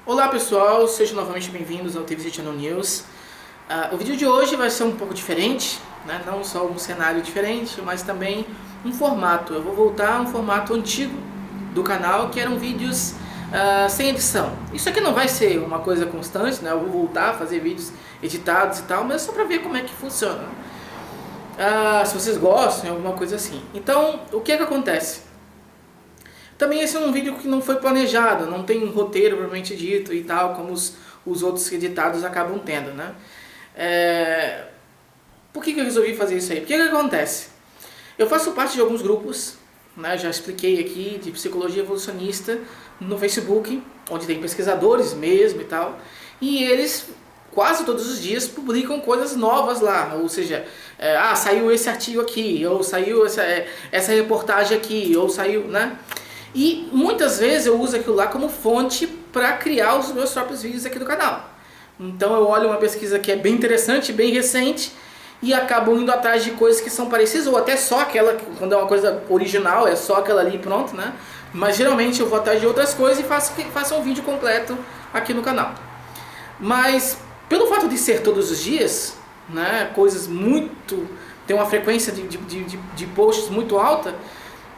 Olá pessoal, sejam novamente bem-vindos ao TVZ Channel News. O vídeo de hoje vai ser um pouco diferente, né? Não só um cenário diferente, mas também um formato. Eu vou voltar a um formato antigo do canal, que eram vídeos sem edição. Isso aqui não vai ser uma coisa constante, né? Eu vou voltar a fazer vídeos editados e tal, mas é só para ver como é que funciona. Se vocês gostam, alguma coisa assim. Então, o que é que acontece? Também esse é um vídeo que não foi planejado, não tem um roteiro propriamente dito e tal, como os outros editados acabam tendo, né? Por que eu resolvi fazer isso aí? Porque o que acontece? Eu faço parte de alguns grupos, né? Já expliquei aqui, de psicologia evolucionista no Facebook, onde tem pesquisadores mesmo e tal, e eles quase todos os dias publicam coisas novas lá, ou seja, saiu esse artigo aqui, ou saiu essa reportagem aqui, ou saiu, né? E muitas vezes eu uso aquilo lá como fonte para criar os meus próprios vídeos aqui do canal. Então eu olho uma pesquisa que é bem interessante, bem recente, e acabo indo atrás de coisas que são parecidas, ou até só aquela, quando é uma coisa original, é só aquela ali e pronto, né? Mas geralmente eu vou atrás de outras coisas e faço um vídeo completo aqui no canal. Mas pelo fato de ser todos os dias, né, coisas muito... tem uma frequência de posts muito alta,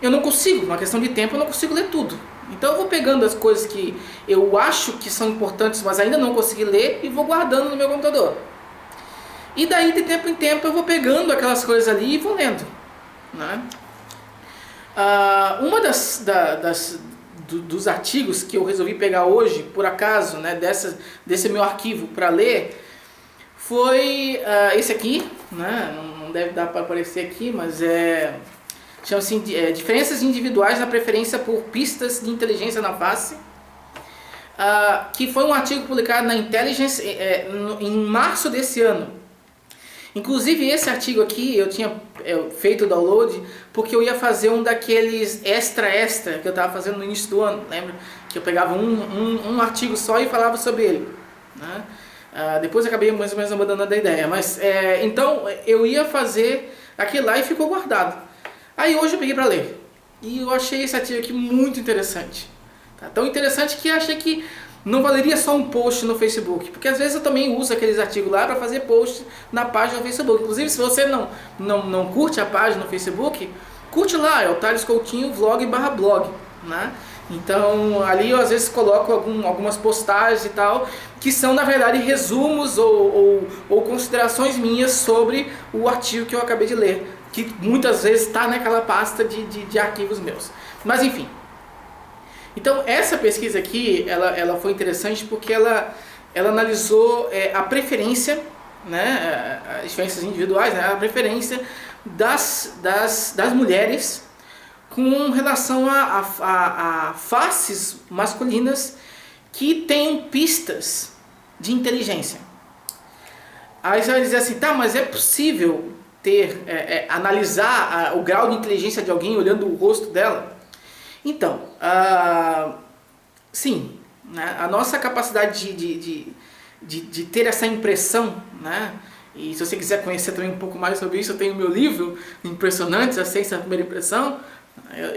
eu não consigo, uma questão de tempo, eu não consigo ler tudo. Então eu vou pegando as coisas que eu acho que são importantes, mas ainda não consegui ler, e vou guardando no meu computador. E daí de tempo em tempo eu vou pegando aquelas coisas ali e vou lendo, né? Uma dos artigos que eu resolvi pegar hoje, por acaso, né, desse meu arquivo para ler, foi esse aqui, né? Não deve dar para aparecer aqui, mas chama-se Diferenças Individuais na Preferência por Pistas de Inteligência na Face, que foi um artigo publicado na Intelligence em março desse ano. Inclusive esse artigo aqui eu tinha feito o download porque eu ia fazer um daqueles extra que eu estava fazendo no início do ano, lembra? Que eu pegava um artigo só e falava sobre ele, né? Depois eu acabei mais ou menos abandonando a ideia, mas então eu ia fazer aquilo lá e ficou guardado. Aí hoje eu peguei para ler, e eu achei esse artigo aqui muito interessante. Tá? Tão interessante que achei que não valeria só um post no Facebook, porque às vezes eu também uso aqueles artigos lá para fazer post na página do Facebook. Inclusive, se você não curte a página no Facebook, curte lá, é o Thales Coutinho vlog/blog, né? Então ali eu às vezes coloco algumas postagens e tal, que são na verdade resumos ou considerações minhas sobre o artigo que eu acabei de ler, que muitas vezes está naquela pasta de arquivos meus. Mas enfim. Então essa pesquisa aqui, ela foi interessante porque ela analisou a preferência, né, as diferenças individuais, né, a preferência das mulheres com relação a faces masculinas que tenham pistas de inteligência. Aí você vai dizer assim, tá, mas é possível analisar o grau de inteligência de alguém olhando o rosto dela? Então, sim, né, a nossa capacidade de ter essa impressão, né, e se você quiser conhecer também um pouco mais sobre isso, eu tenho meu livro, Impressionantes, a Ciência da Primeira Impressão.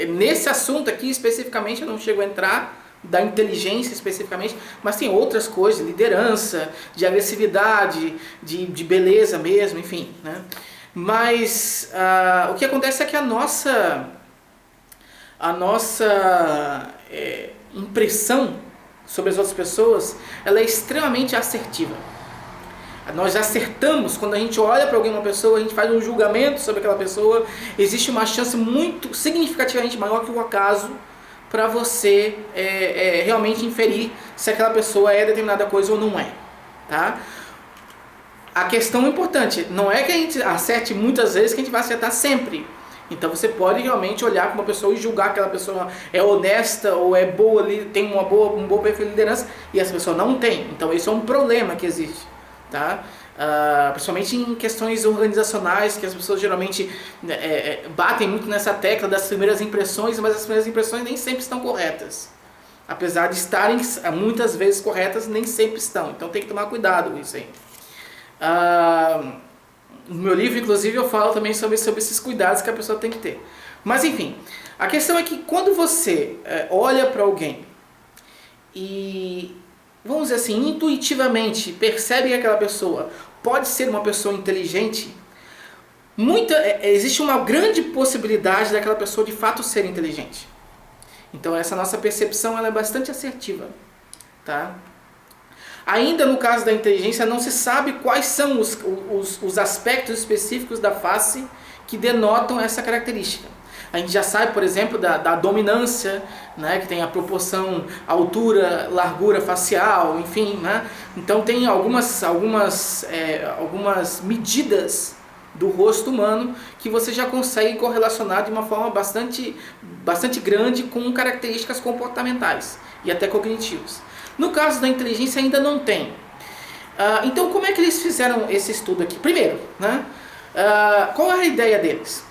Nesse assunto aqui especificamente eu não chego a entrar, da inteligência especificamente, mas tem outras coisas, de liderança, de agressividade, de beleza mesmo, enfim, né? Mas o que acontece é que a nossa impressão sobre as outras pessoas, ela é extremamente assertiva. Nós acertamos, quando a gente olha para alguém, uma pessoa, a gente faz um julgamento sobre aquela pessoa, existe uma chance muito significativamente maior que o acaso para você realmente inferir se aquela pessoa é determinada coisa ou não é, tá? A questão importante, não é que a gente acerte muitas vezes, que a gente vai acertar sempre. Então você pode realmente olhar para uma pessoa e julgar que aquela pessoa é honesta ou é boa ali, tem um bom perfil de liderança, e essa pessoa não tem. Então esse é um problema que existe, tá? Principalmente em questões organizacionais, que as pessoas geralmente batem muito nessa tecla das primeiras impressões, mas as primeiras impressões nem sempre estão corretas. Apesar de estarem muitas vezes corretas, nem sempre estão. Então tem que tomar cuidado com isso aí. No meu livro, inclusive, eu falo também sobre esses cuidados que a pessoa tem que ter. Mas enfim, a questão é que quando você olha para alguém e vamos dizer assim, intuitivamente percebe que aquela pessoa pode ser uma pessoa inteligente, existe uma grande possibilidade daquela pessoa de fato ser inteligente. Então essa nossa percepção ela é bastante assertiva, tá? Ainda no caso da inteligência não se sabe quais são os aspectos específicos da face que denotam essa característica. A gente já sabe, por exemplo, da dominância, né, que tem a proporção altura, largura facial, enfim, né? Então tem algumas medidas do rosto humano que você já consegue correlacionar de uma forma bastante grande com características comportamentais e até cognitivas. No caso da inteligência ainda não tem. Então como é que eles fizeram esse estudo aqui? Primeiro, né, qual é a ideia deles?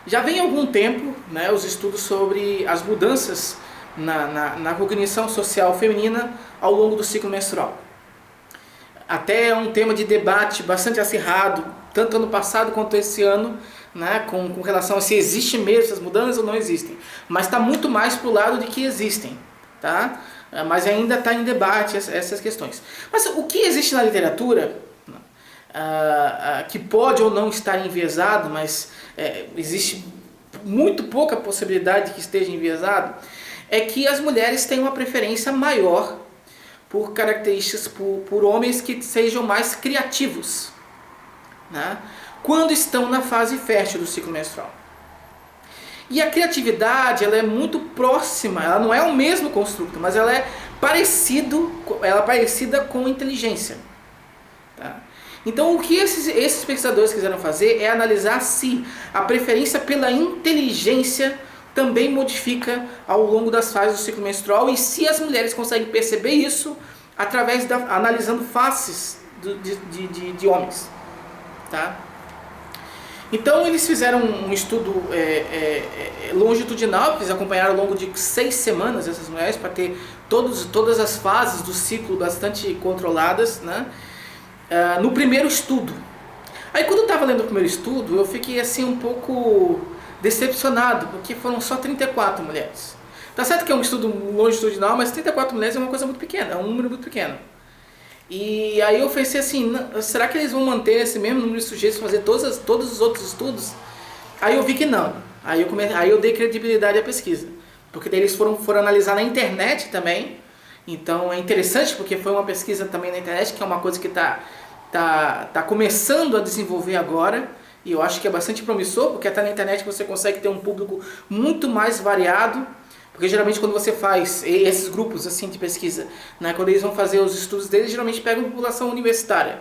Já vem há algum tempo, né, os estudos sobre as mudanças na cognição social feminina ao longo do ciclo menstrual. Até é um tema de debate bastante acirrado, tanto ano passado quanto esse ano, né, com relação a se existem mesmo essas mudanças ou não existem. Mas está muito mais para o lado de que existem, tá? Mas ainda está em debate essas questões. Mas o que existe na literatura, que pode ou não estar enviesado, mas existe muito pouca possibilidade de que esteja enviesado, é que as mulheres têm uma preferência maior por características, por homens que sejam mais criativos, né, quando estão na fase fértil do ciclo menstrual. E a criatividade ela é muito próxima, ela não é o mesmo construto, mas ela é parecida com inteligência. Tá? Então o que esses pesquisadores quiseram fazer é analisar se a preferência pela inteligência também modifica ao longo das fases do ciclo menstrual e se as mulheres conseguem perceber isso através analisando faces de homens. Tá? Então eles fizeram um estudo longitudinal, eles acompanharam ao longo de 6 semanas essas mulheres para ter todas as fases do ciclo bastante controladas, né? No primeiro estudo. Aí quando eu estava lendo o primeiro estudo, eu fiquei assim um pouco decepcionado, porque foram só 34 mulheres. Tá certo que é um estudo longitudinal, mas 34 mulheres é uma coisa muito pequena, é um número muito pequeno. E aí eu pensei assim, será que eles vão manter esse mesmo número de sujeitos para fazer todos os outros estudos? Aí eu vi que não. Aí eu dei credibilidade à pesquisa. Porque daí eles foram analisar na internet também. Então é interessante porque foi uma pesquisa também na internet, que é uma coisa que tá começando a desenvolver agora. E eu acho que é bastante promissor, porque até na internet você consegue ter um público muito mais variado. Porque geralmente quando você faz esses grupos assim de pesquisa, né, quando eles vão fazer os estudos deles, geralmente pegam a população universitária.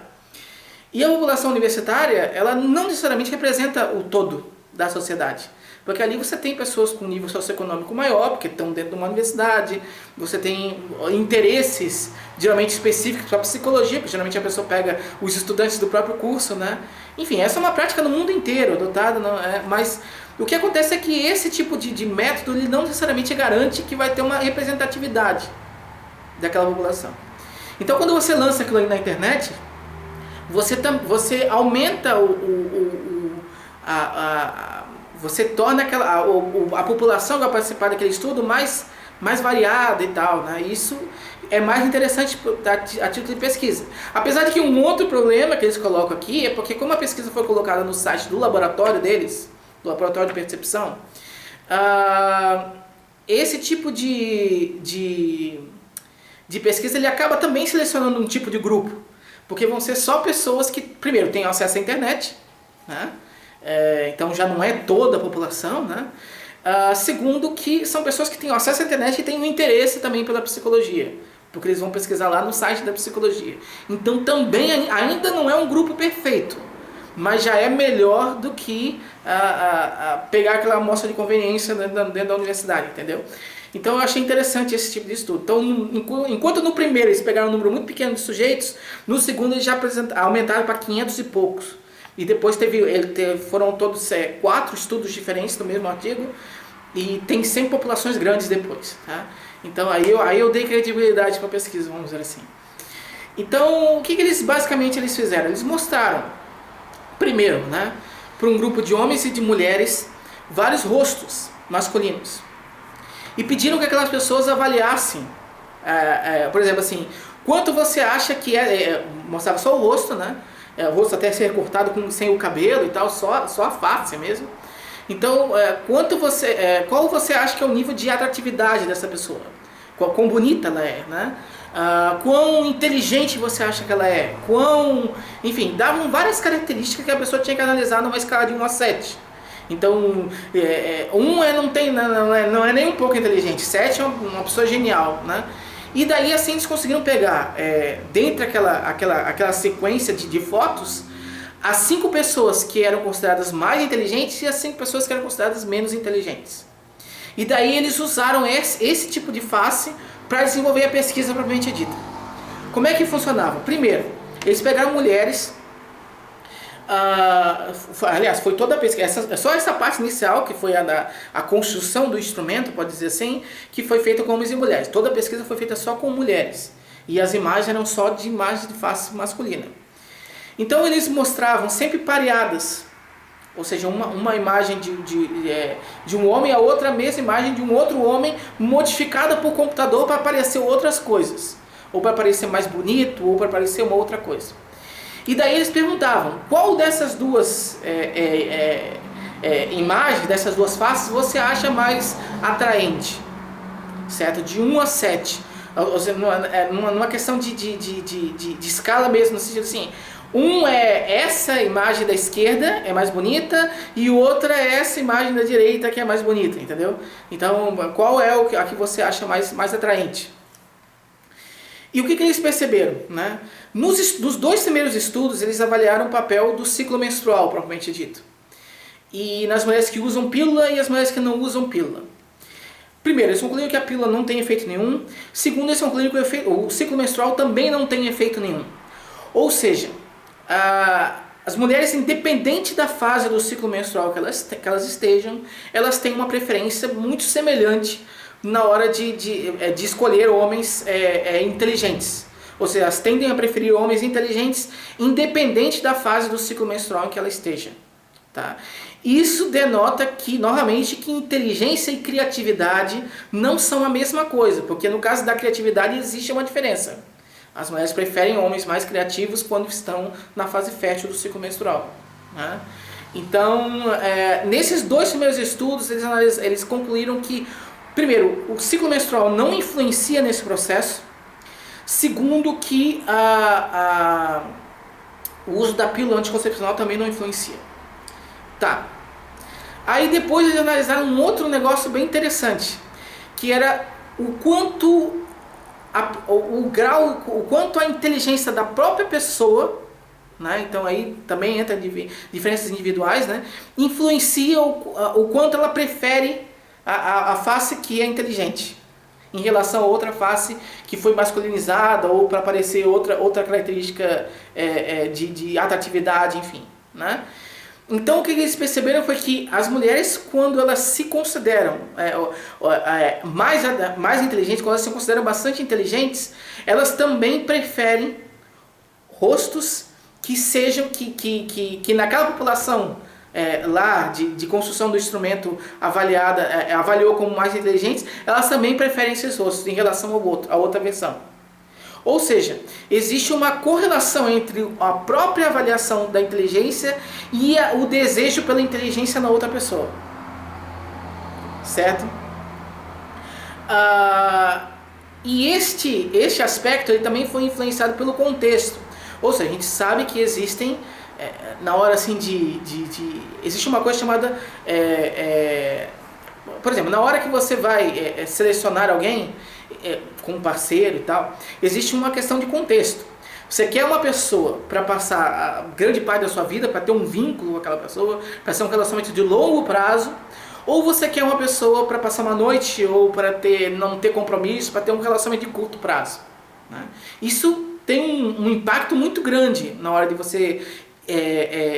E a população universitária, ela não necessariamente representa o todo da sociedade. Porque ali você tem pessoas com nível socioeconômico maior, porque estão dentro de uma universidade, você tem interesses geralmente específicos para a psicologia, porque geralmente a pessoa pega os estudantes do próprio curso, né? Enfim, essa é uma prática no mundo inteiro, adotada, mas o que acontece é que esse tipo de método ele não necessariamente garante que vai ter uma representatividade daquela população. Então quando você lança aquilo aí na internet, você aumenta você torna a população que vai participar daquele estudo mais variada e tal, né? Isso é mais interessante a título de pesquisa. Apesar de que um outro problema que eles colocam aqui é porque como a pesquisa foi colocada no site do laboratório deles, do laboratório de percepção, esse tipo de pesquisa ele acaba também selecionando um tipo de grupo, porque vão ser só pessoas que, primeiro, têm acesso à internet, né? Então já não é toda a população, né? Segundo, que são pessoas que têm acesso à internet e têm um interesse também pela psicologia, porque eles vão pesquisar lá no site da psicologia. Então também ainda não é um grupo perfeito, mas já é melhor do que pegar aquela amostra de conveniência dentro da universidade, entendeu? Então eu achei interessante esse tipo de estudo. Então, enquanto no primeiro eles pegaram um número muito pequeno de sujeitos, no segundo eles já aumentaram para 500 e poucos. E depois foram todos 4 estudos diferentes do mesmo artigo e tem 100 populações grandes depois. Tá? Então aí eu dei credibilidade para a pesquisa, vamos dizer assim. Então o que eles basicamente fizeram? Eles mostraram, primeiro, né, para um grupo de homens e de mulheres, vários rostos masculinos. E pediram que aquelas pessoas avaliassem Por exemplo, assim, quanto você acha que mostrava só o rosto, né? O rosto até ser cortado sem o cabelo e tal, só a face mesmo. Então, qual você acha que é o nível de atratividade dessa pessoa? Quão bonita ela é, né? Quão inteligente você acha que ela é? Enfim, davam várias características que a pessoa tinha que analisar numa escala de 1 a 7. Então, não é nem um pouco inteligente, 7 é uma pessoa genial, né? E daí assim eles conseguiram pegar, dentre aquela sequência de fotos, as 5 pessoas que eram consideradas mais inteligentes e as 5 pessoas que eram consideradas menos inteligentes. E daí eles usaram esse tipo de face para desenvolver a pesquisa propriamente dita. Como é que funcionava? Primeiro, eles pegaram mulheres, aliás, foi toda a pesquisa, só essa parte inicial, que foi a construção do instrumento, pode dizer assim, que foi feita com homens e mulheres. Toda a pesquisa foi feita só com mulheres. E as imagens eram só de imagens de face masculina. Então eles mostravam sempre pareadas, ou seja, uma imagem de um homem, a outra a mesma imagem de um outro homem, modificada por computador para parecer outras coisas, ou para parecer mais bonito, ou para parecer uma outra coisa. E daí eles perguntavam, qual dessas duas imagens, dessas duas faces, você acha mais atraente? Certo? De 1 a 7. Ou seja, numa questão de escala mesmo, no sentido assim, essa imagem da esquerda é mais bonita e outra é essa imagem da direita que é mais bonita, entendeu? Então, qual é a que você acha mais atraente? E o que eles perceberam, né? Nos 2 primeiros estudos, eles avaliaram o papel do ciclo menstrual, propriamente dito. E nas mulheres que usam pílula e as mulheres que não usam pílula. Primeiro, eles concluíram que a pílula não tem efeito nenhum. Segundo, eles concluíram que o ciclo menstrual também não tem efeito nenhum. Ou seja, as mulheres, independente da fase do ciclo menstrual que elas estejam, elas têm uma preferência muito semelhante na hora de escolher homens inteligentes. Ou seja, elas tendem a preferir homens inteligentes independente da fase do ciclo menstrual em que ela esteja. Tá? Isso denota novamente, que inteligência e criatividade não são a mesma coisa, porque no caso da criatividade existe uma diferença. As mulheres preferem homens mais criativos quando estão na fase fértil do ciclo menstrual. Né? Então, nesses 2 primeiros estudos, eles concluíram que, primeiro, o ciclo menstrual não influencia nesse processo. Segundo, que o uso da pílula anticoncepcional também não influencia. Tá. Aí depois eles analisaram um outro negócio bem interessante, que era o quanto a inteligência da própria pessoa, né? Então aí também entra diferenças individuais, né? Influencia o quanto ela prefere a face que é inteligente em relação a outra face que foi masculinizada ou para aparecer outra característica de atratividade, enfim, né? Então o que eles perceberam foi que as mulheres, quando elas se consideram mais inteligentes, quando elas se consideram bastante inteligentes, elas também preferem rostos que sejam que naquela população lá de construção do instrumento avaliou como mais inteligentes, elas também preferem esses rostos em relação à outra versão. Ou seja, existe uma correlação entre a própria avaliação da inteligência e o desejo pela inteligência na outra pessoa. Certo? E este aspecto ele também foi influenciado pelo contexto. Ou seja, a gente sabe que existem, na hora assim existe uma coisa chamada... por exemplo, na hora que você vai selecionar alguém com um parceiro e tal, existe uma questão de contexto. Você quer uma pessoa para passar a grande parte da sua vida, para ter um vínculo com aquela pessoa, para ser um relacionamento de longo prazo, ou você quer uma pessoa para passar uma noite, ou para não ter compromisso, para ter um relacionamento de curto prazo. Né? Isso tem um impacto muito grande na hora de você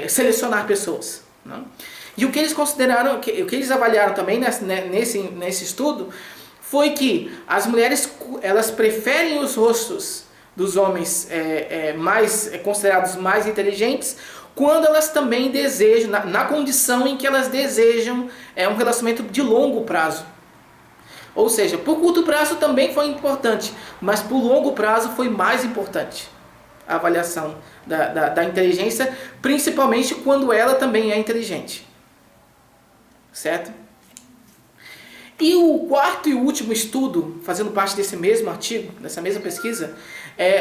selecionar pessoas. Né? E o que eles consideraram, o que eles avaliaram também nesse estudo, foi que as mulheres elas preferem os rostos dos homens considerados mais inteligentes quando elas também desejam, na condição em que elas desejam um relacionamento de longo prazo. Ou seja, por curto prazo também foi importante, mas por longo prazo foi mais importante a avaliação da inteligência, principalmente quando ela também é inteligente. Certo? E o quarto e último estudo, fazendo parte desse mesmo artigo, dessa mesma pesquisa,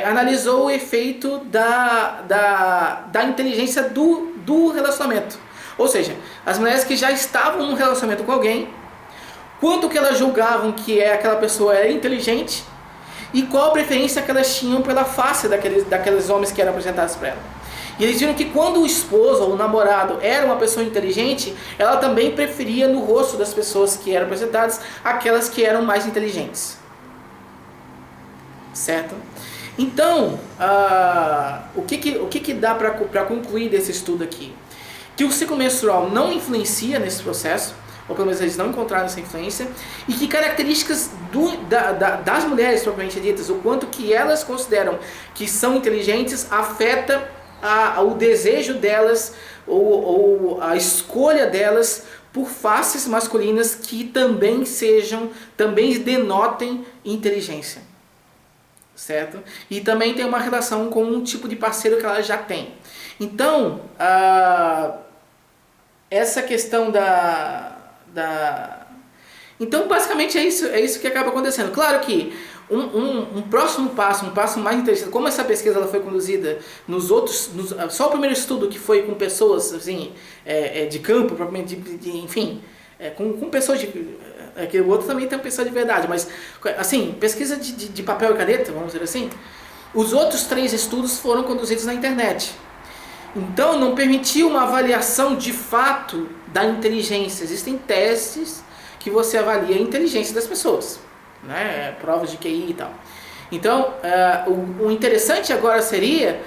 analisou o efeito da inteligência do relacionamento. Ou seja, as mulheres que já estavam num relacionamento com alguém, quanto que elas julgavam que aquela pessoa era inteligente e qual a preferência que elas tinham pela face daqueles homens que eram apresentados para ela. E eles viram que quando o esposo ou o namorado era uma pessoa inteligente, ela também preferia no rosto das pessoas que eram apresentadas aquelas que eram mais inteligentes. Certo? Então, o que dá para concluir desse estudo aqui? Que o ciclo menstrual não influencia nesse processo, ou pelo menos eles não encontraram essa influência, e que características das mulheres propriamente ditas, o quanto que elas consideram que são inteligentes, afeta o desejo delas ou a escolha delas por faces masculinas que também denotem inteligência, certo? E também tem uma relação com um tipo de parceiro que ela já tem. Então, essa questão então basicamente é isso que acaba acontecendo. Claro que um próximo passo, um passo mais interessante, como essa pesquisa ela foi conduzida só o primeiro estudo que foi com pessoas assim, de campo, propriamente enfim, com pessoas que o outro também tem pessoa de verdade, mas assim, pesquisa de papel e caneta, vamos dizer assim. Os outros 3 estudos foram conduzidos na internet. Então não permitiu uma avaliação de fato da inteligência. Existem testes que você avalia a inteligência das pessoas, né? Provas de QI e tal. Então, o interessante agora seria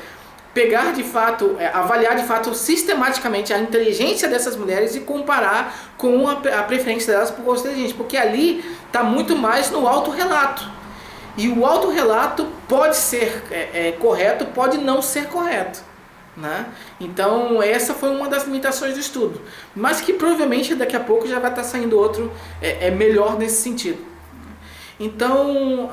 pegar de fato, avaliar de fato sistematicamente a inteligência dessas mulheres e comparar com a preferência delas por rosto inteligente, porque ali está muito mais no autorrelato. E o autorrelato pode ser correto, pode não ser correto. Né? Então essa foi uma das limitações do estudo, mas que provavelmente daqui a pouco já vai estar saindo outro melhor nesse sentido. Então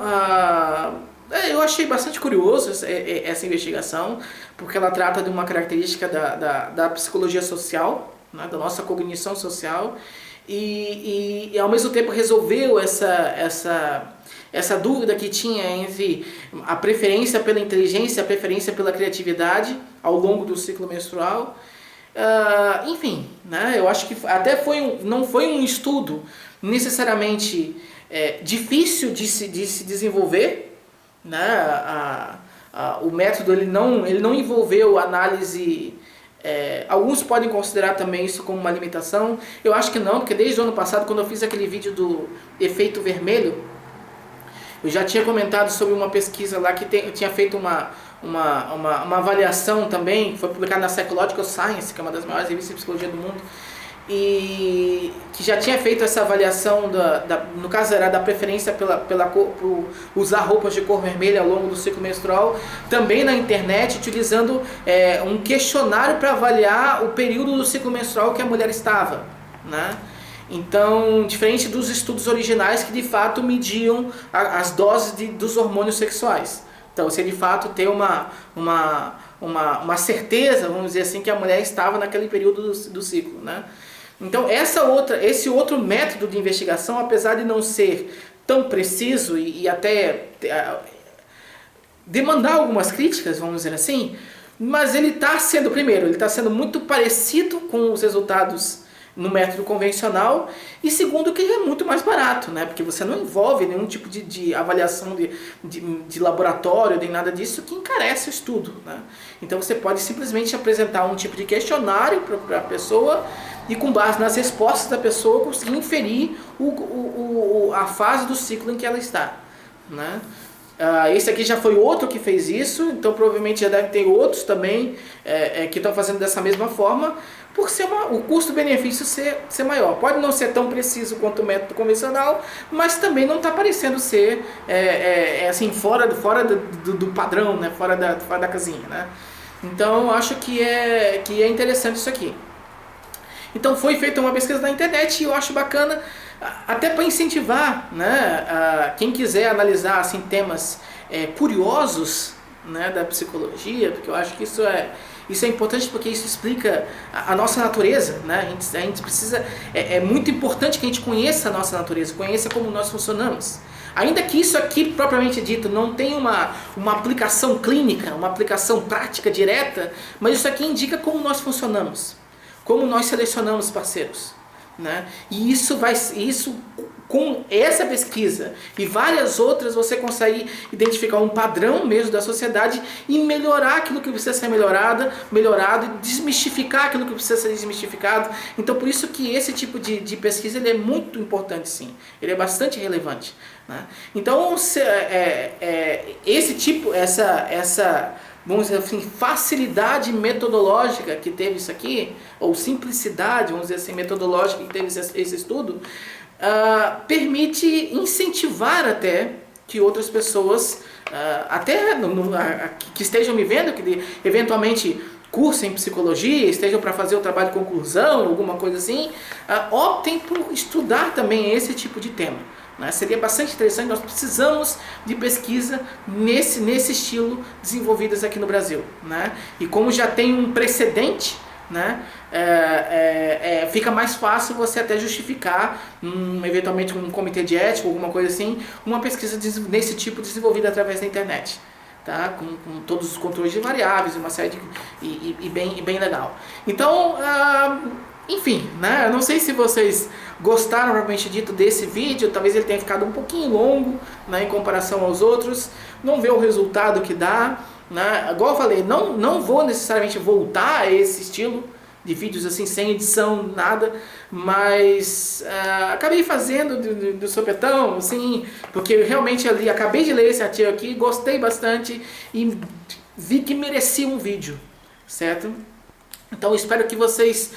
eu achei bastante curioso essa investigação, porque ela trata de uma característica da psicologia social, né? Da nossa cognição social, e ao mesmo tempo resolveu essa dúvida que tinha entre a preferência pela inteligência e a preferência pela criatividade ao longo do ciclo menstrual. Enfim, né? Eu acho que até não foi um estudo necessariamente difícil de se desenvolver, né? O método ele não envolveu análise. Alguns podem considerar também isso como uma limitação. Eu acho que não, porque desde o ano passado, quando eu fiz aquele vídeo do efeito vermelho, eu já tinha comentado sobre uma pesquisa lá que tinha feito uma avaliação também, que foi publicada na Psychological Science, que é uma das maiores revistas de psicologia do mundo, e que já tinha feito essa avaliação, no caso era da preferência por usar roupas de cor vermelha ao longo do ciclo menstrual, também na internet, utilizando um questionário para avaliar o período do ciclo menstrual que a mulher estava, né? Então, diferente dos estudos originais que de fato mediam as doses dos hormônios sexuais. Então, você de fato ter uma certeza, vamos dizer assim, que a mulher estava naquele período do ciclo, né? Então, esse outro método de investigação, apesar de não ser tão preciso e até demandar algumas críticas, vamos dizer assim, mas ele está sendo muito parecido com os resultados no método convencional, e segundo que ele é muito mais barato, né? Porque você não envolve nenhum tipo de avaliação de laboratório, nem nada disso, que encarece o estudo, né? Então você pode simplesmente apresentar um tipo de questionário para a pessoa e com base nas respostas da pessoa conseguir inferir a fase do ciclo em que ela está, né? Esse aqui já foi outro que fez isso, então provavelmente já deve ter outros também que estão fazendo dessa mesma forma, por ser o custo-benefício ser maior. Pode não ser tão preciso quanto o método convencional, mas também não está parecendo ser assim, fora do padrão, né? fora da casinha. Né? Então acho que é interessante isso aqui. Então foi feita uma pesquisa na internet e eu acho bacana até para incentivar, né, quem quiser analisar assim, temas curiosos, né, da psicologia, porque eu acho que isso é importante, porque isso explica a nossa natureza, né? A gente precisa, é muito importante que a gente conheça a nossa natureza, conheça como nós funcionamos. Ainda que isso aqui, propriamente dito, não tenha uma aplicação clínica, uma aplicação prática direta, mas isso aqui indica como nós funcionamos, como nós selecionamos parceiros, né? E isso com essa pesquisa e várias outras, você consegue identificar um padrão mesmo da sociedade e melhorar aquilo que precisa ser melhorado e desmistificar aquilo que precisa ser desmistificado. Então, por isso que esse tipo de pesquisa ele é muito importante, sim. Ele é bastante relevante, né? Então, esse tipo, vamos dizer assim, facilidade metodológica que teve isso aqui, ou simplicidade, vamos dizer assim, metodológica que teve esse estudo, permite incentivar até que outras pessoas, que estejam me vendo, que eventualmente cursem psicologia, estejam para fazer o trabalho de conclusão, alguma coisa assim, optem por estudar também esse tipo de tema, né? Seria bastante interessante. Nós precisamos de pesquisa nesse estilo desenvolvidas aqui no Brasil, né? E como já tem um precedente, né, fica mais fácil você até justificar, eventualmente um comitê de ética, alguma coisa assim, uma pesquisa desse tipo desenvolvida através da internet, tá? Com todos os controles de variáveis, uma série bem legal. Então, enfim, né? Eu não sei se vocês gostaram, propriamente dito, desse vídeo. Talvez ele tenha ficado um pouquinho longo, né, em comparação aos outros. Não vê o resultado que dá, né? Igual eu falei, não vou necessariamente voltar a esse estilo de vídeos assim, sem edição, nada, mas acabei fazendo do sopetão, assim, porque eu realmente ali, acabei de ler esse artigo aqui, gostei bastante e vi que merecia um vídeo, certo? Então eu espero que vocês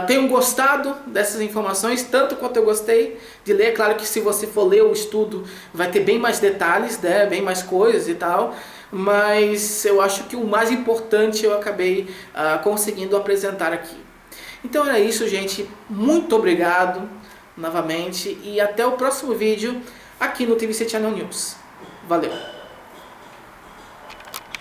tenham gostado dessas informações, tanto quanto eu gostei de ler. Claro que se você for ler o estudo, vai ter bem mais detalhes, né, bem mais coisas e tal, mas eu acho que o mais importante eu acabei conseguindo apresentar aqui. Então era isso, gente. Muito obrigado novamente e até o próximo vídeo aqui no TVC Channel News. Valeu!